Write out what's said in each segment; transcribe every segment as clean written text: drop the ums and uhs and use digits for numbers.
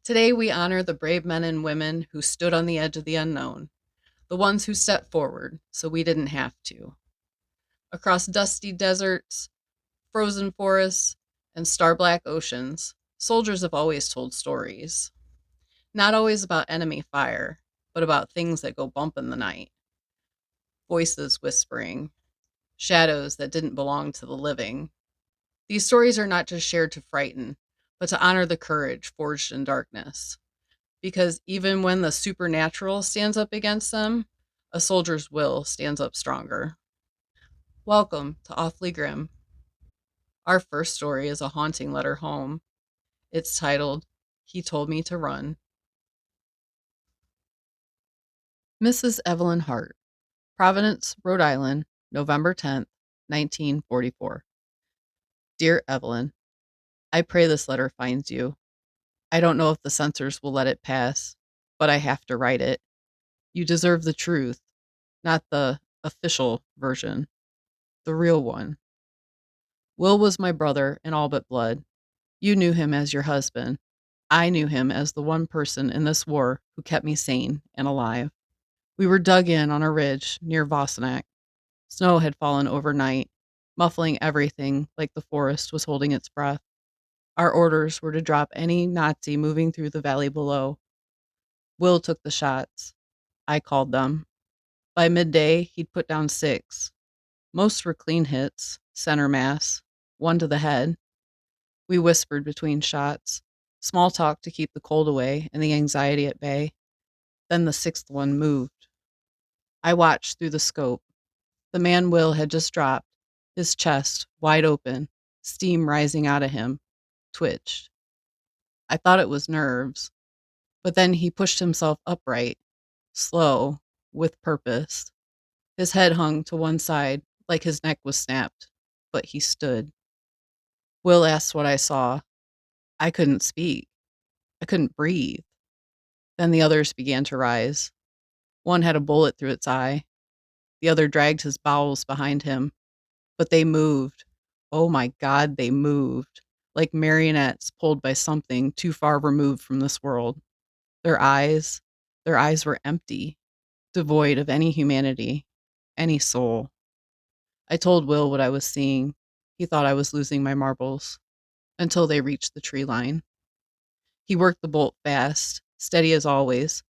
Today, we honor the brave men and women who stood on the edge of the unknown, the ones who stepped forward so we didn't have to. Across dusty deserts, frozen forests, and star-black oceans, soldiers have always told stories. Not always about enemy fire, but about things that go bump in the night. Voices whispering, shadows that didn't belong to the living. These stories are not just shared to frighten, but to honor the courage forged in darkness. Because even when the supernatural stands up against them, a soldier's will stands up stronger. Welcome to Awfully Grim. Our first story is a haunting letter home. It's titled, He Told Me to Run. Mrs. Evelyn Hart, Providence, Rhode Island, November 10th, 1944. Dear Evelyn, I pray this letter finds you. I don't know if the censors will let it pass, but I have to write it. You deserve the truth, not the official version, the real one. Will was my brother in all but blood. You knew him as your husband. I knew him as the one person in this war who kept me sane and alive. We were dug in on a ridge near Vossanack. Snow had fallen overnight, muffling everything like the forest was holding its breath. Our orders were to drop any Nazi moving through the valley below. Will took the shots. I called them. By midday, he'd put down 6. Most were clean hits, center mass, one to the head. We whispered between shots, small talk to keep the cold away and the anxiety at bay. Then the 6th one moved. I watched through the scope. The man Will had just dropped, his chest wide open, steam rising out of him, twitched. I thought it was nerves, but then he pushed himself upright, slow, with purpose. His head hung to one side like his neck was snapped, but he stood. Will asked what I saw. I couldn't speak. I couldn't breathe. Then the others began to rise. One had a bullet through its eye. The other dragged his bowels behind him. But they moved. Oh my God, they moved. Like marionettes pulled by something too far removed from this world. Their eyes, their eyes were empty, devoid of any humanity, any soul. I told Will what I was seeing. He thought I was losing my marbles until they reached the tree line. He worked the bolt fast, steady as always,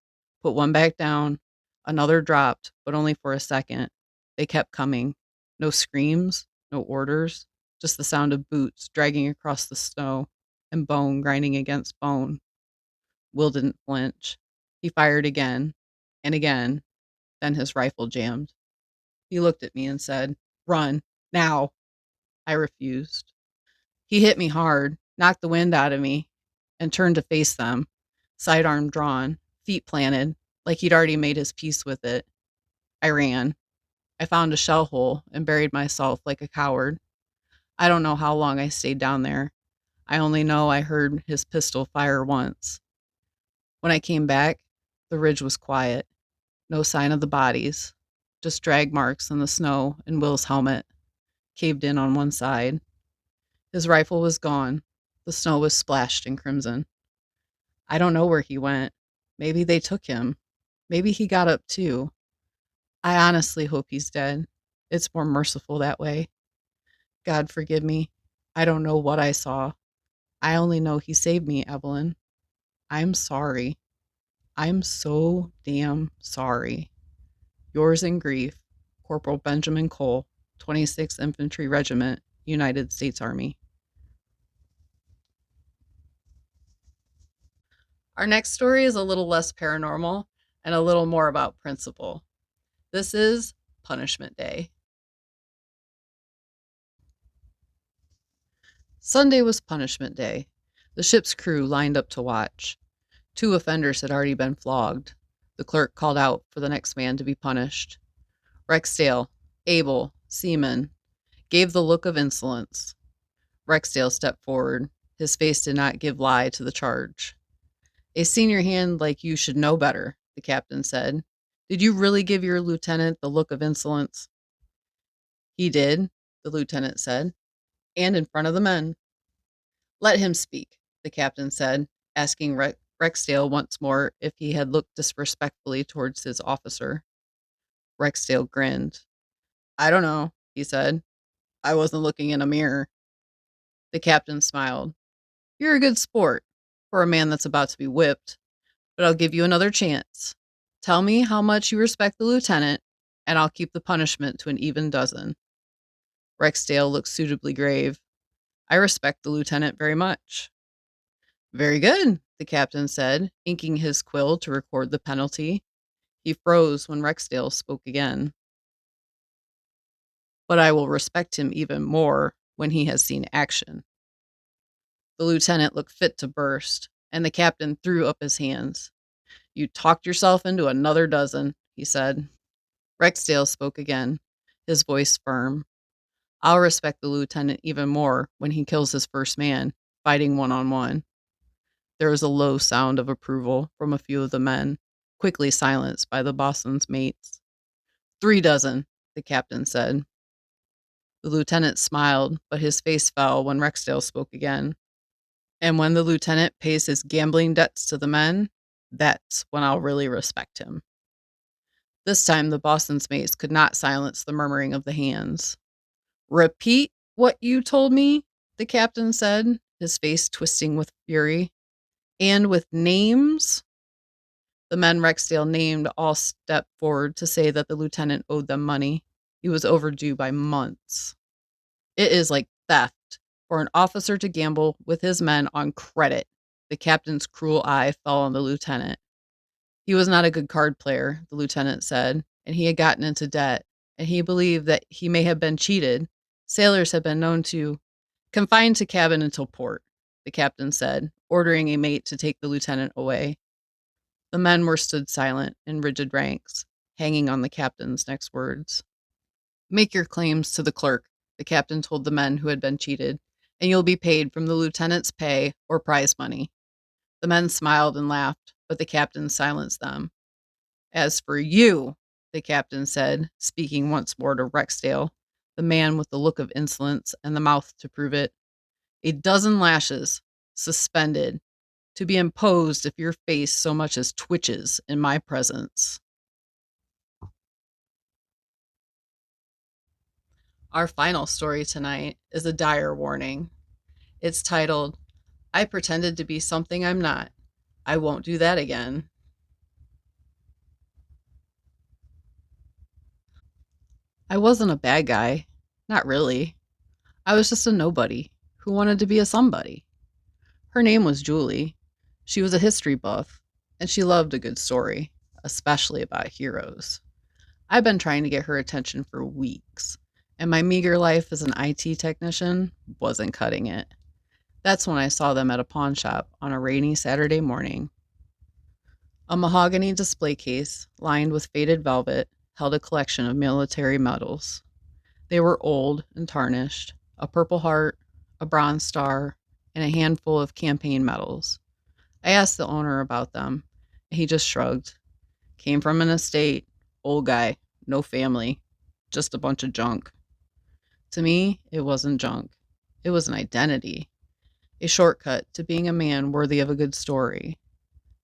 put one back down, another dropped, but only for a second. They kept coming. No screams, no orders, just the sound of boots dragging across the snow and bone grinding against bone. Will didn't flinch. He fired again and again, then his rifle jammed. He looked at me and said, "Run, now." I refused. He hit me hard, knocked the wind out of me, and turned to face them, sidearm drawn, feet planted, like he'd already made his peace with it. I ran. I found a shell hole and buried myself like a coward. I don't know how long I stayed down there. I only know I heard his pistol fire once. When I came back, the ridge was quiet. No sign of the bodies, just drag marks in the snow and Will's helmet, caved in on one side. His rifle was gone. The snow was splashed in crimson. I don't know where he went. Maybe they took him. Maybe he got up too. I honestly hope he's dead. It's more merciful that way. God forgive me. I don't know what I saw. I only know he saved me, Evelyn. I'm sorry. I'm so damn sorry. Yours in grief, Corporal Benjamin Cole, 26th Infantry Regiment, United States Army. Our next story is a little less paranormal and a little more about principle. This is Punishment Day. Sunday was Punishment Day. The ship's crew lined up to watch. 2 offenders had already been flogged. The clerk called out for the next man to be punished. Rexdale, Abel, seaman, gave the look of insolence. Rexdale stepped forward. His face did not give lie to the charge. A senior hand like you should know better, the captain said. Did you really give your lieutenant the look of insolence? He did, the lieutenant said, and in front of the men. Let him speak, the captain said, asking Rexdale once more if he had looked disrespectfully towards his officer. Rexdale grinned. I don't know, he said. I wasn't looking in a mirror. The captain smiled. You're a good sport for a man that's about to be whipped, but I'll give you another chance. Tell me how much you respect the lieutenant, and I'll keep the punishment to an even dozen. Rexdale looked suitably grave. I respect the lieutenant very much. Very good, the captain said, inking his quill to record the penalty. He froze when Rexdale spoke again. But I will respect him even more when he has seen action. The lieutenant looked fit to burst, and the captain threw up his hands. You talked yourself into another dozen, he said. Rexdale spoke again, his voice firm. I'll respect the lieutenant even more when he kills his first man, fighting one-on-one. There was a low sound of approval from a few of the men, quickly silenced by the bosun's mates. 3 dozen, the captain said. The lieutenant smiled, but his face fell when Rexdale spoke again. And when the lieutenant pays his gambling debts to the men, that's when I'll really respect him. This time the bosun's mates could not silence the murmuring of the hands. Repeat what you told me, the captain said, his face twisting with fury. And with names? The men Rexdale named all stepped forward to say that the lieutenant owed them money. He was overdue by months. It is like theft for an officer to gamble with his men on credit. The captain's cruel eye fell on the lieutenant. He was not a good card player, the lieutenant said, and he had gotten into debt, and he believed that he may have been cheated. Sailors had been known to confine to cabin until port, the captain said, ordering a mate to take the lieutenant away. The men were stood silent in rigid ranks, hanging on the captain's next words. Make your claims to the clerk, the captain told the men who had been cheated, and you'll be paid from the lieutenant's pay or prize money. The men smiled and laughed, but the captain silenced them. As for you, the captain said, speaking once more to Rexdale, the man with the look of insolence and the mouth to prove it, 12 lashes, suspended, to be imposed if your face so much as twitches in my presence. Our final story tonight is a dire warning. It's titled, I Pretended to Be Something I'm Not. I Won't Do That Again. I wasn't a bad guy. Not really. I was just a nobody who wanted to be a somebody. Her name was Julie. She was a history buff, and she loved a good story, especially about heroes. I've been trying to get her attention for weeks, and my meager life as an IT technician wasn't cutting it. That's when I saw them at a pawn shop on a rainy Saturday morning. A mahogany display case, lined with faded velvet, held a collection of military medals. They were old and tarnished, a Purple Heart, a Bronze Star, and a handful of campaign medals. I asked the owner about them, and he just shrugged. Came from an estate, old guy, no family, just a bunch of junk. To me, it wasn't junk. It was an identity, a shortcut to being a man worthy of a good story.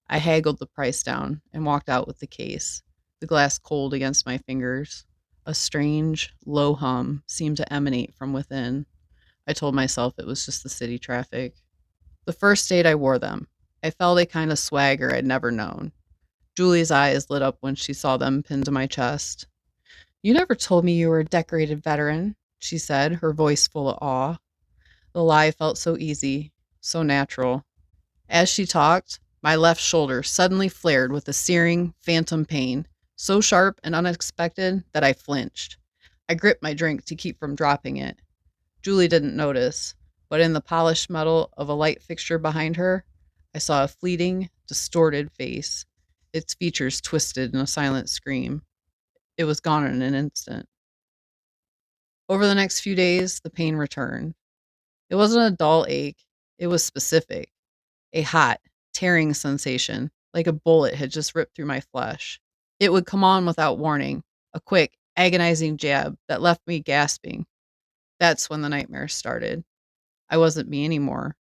I haggled the price down and walked out with the case, the glass cold against my fingers. A strange, low hum seemed to emanate from within. I told myself it was just the city traffic. The first date I wore them, I felt a kind of swagger I'd never known. Julie's eyes lit up when she saw them pinned to my chest. You never told me you were a decorated veteran, she said, her voice full of awe. The lie felt so easy, so natural. As she talked, my left shoulder suddenly flared with a searing, phantom pain, so sharp and unexpected that I flinched. I gripped my drink to keep from dropping it. Julie didn't notice, but in the polished metal of a light fixture behind her, I saw a fleeting, distorted face, its features twisted in a silent scream. It was gone in an instant. Over the next few days, the pain returned. It wasn't a dull ache, it was specific, a hot, tearing sensation, like a bullet had just ripped through my flesh. It would come on without warning, a quick, agonizing jab that left me gasping. That's when the nightmare started. I wasn't me anymore.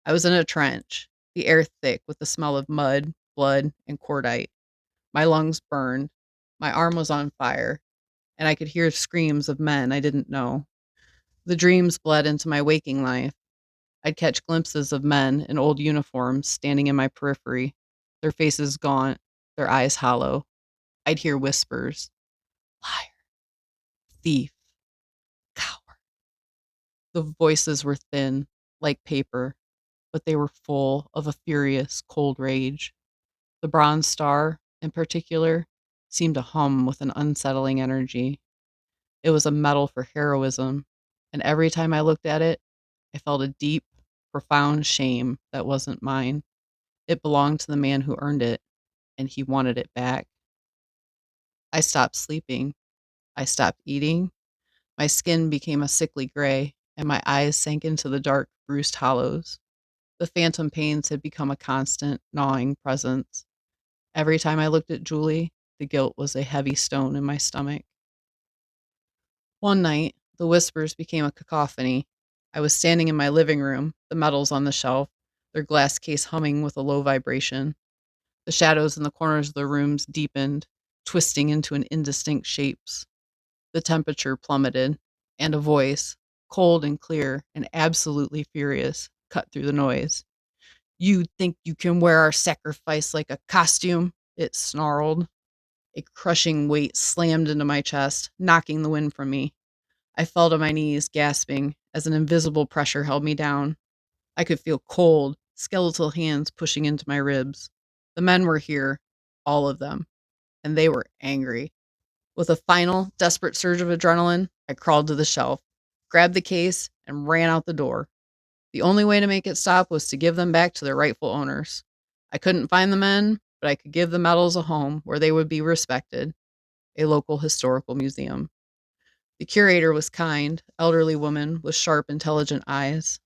I was in a trench, the air thick with the smell of mud, blood, and cordite. My lungs burned. My arm was on fire, and I could hear screams of men I didn't know. The dreams bled into my waking life. I'd catch glimpses of men in old uniforms standing in my periphery, their faces gaunt, their eyes hollow. I'd hear whispers: liar, thief, coward. The voices were thin, like paper, but they were full of a furious, cold rage. The Bronze Star, in particular, seemed to hum with an unsettling energy. It was a medal for heroism, and every time I looked at it, I felt a deep, profound shame that wasn't mine. It belonged to the man who earned it, and he wanted it back. I stopped sleeping. I stopped eating. My skin became a sickly gray, and my eyes sank into the dark, bruised hollows. The phantom pains had become a constant, gnawing presence. Every time I looked at Julie, the guilt was a heavy stone in my stomach. One night, the whispers became a cacophony. I was standing in my living room, the medals on the shelf, their glass case humming with a low vibration. The shadows in the corners of the rooms deepened, twisting into an indistinct shapes. The temperature plummeted, and a voice, cold and clear and absolutely furious, cut through the noise. "You think you can wear our sacrifice like a costume?" it snarled. A crushing weight slammed into my chest, knocking the wind from me. I fell to my knees, gasping, as an invisible pressure held me down. I could feel cold, skeletal hands pushing into my ribs. The men were here, all of them, and they were angry. With a final, desperate surge of adrenaline, I crawled to the shelf, grabbed the case, and ran out the door. The only way to make it stop was to give them back to their rightful owners. I couldn't find the men, but I could give the medals a home where they would be respected: a local historical museum. The curator was kind, elderly woman with sharp, intelligent eyes.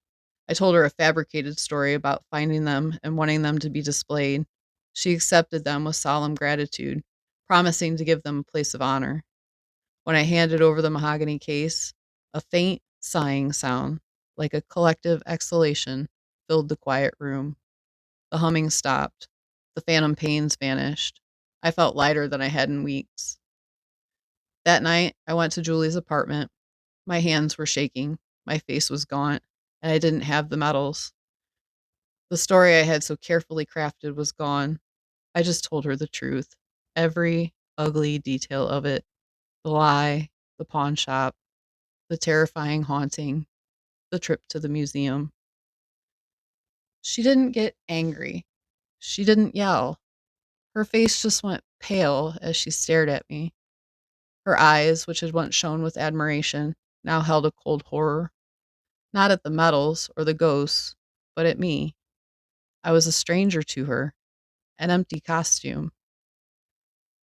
I told her a fabricated story about finding them and wanting them to be displayed. She accepted them with solemn gratitude, promising to give them a place of honor. When I handed over the mahogany case, a faint sighing sound, like a collective exhalation, filled the quiet room. The humming stopped. The phantom pains vanished. I felt lighter than I had in weeks. That night, I went to Julie's apartment. My hands were shaking, my face was gaunt, and I didn't have the medals. The story I had so carefully crafted was gone. I just told her the truth, every ugly detail of it: the lie, the pawn shop, the terrifying haunting, the trip to the museum. She didn't get angry. She didn't yell. Her face just went pale as she stared at me. Her eyes, which had once shone with admiration, now held a cold horror. Not at the medals or the ghosts, but at me. I was a stranger to her, an empty costume.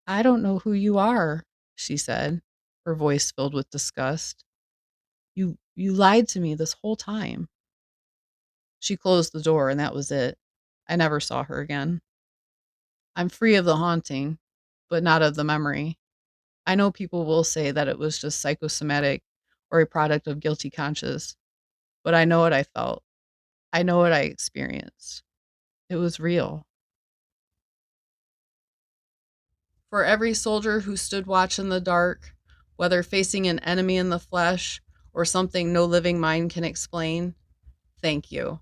"I don't know who you are," she said, her voice filled with disgust. You lied to me this whole time." She closed the door, and that was it. I never saw her again. I'm free of the haunting, but not of the memory. I know people will say that it was just psychosomatic or a product of guilty conscience, but I know what I felt. I know what I experienced. It was real. For every soldier who stood watch in the dark, whether facing an enemy in the flesh or something no living mind can explain, thank you.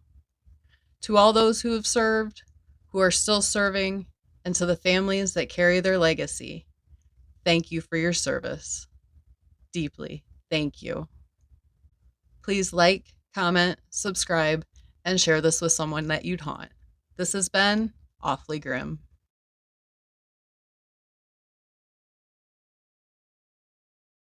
To all those who have served, who are still serving, and to the families that carry their legacy, thank you for your service. Deeply, thank you. Please like, comment, subscribe, and share this with someone that you'd haunt. This has been Awfully Grim.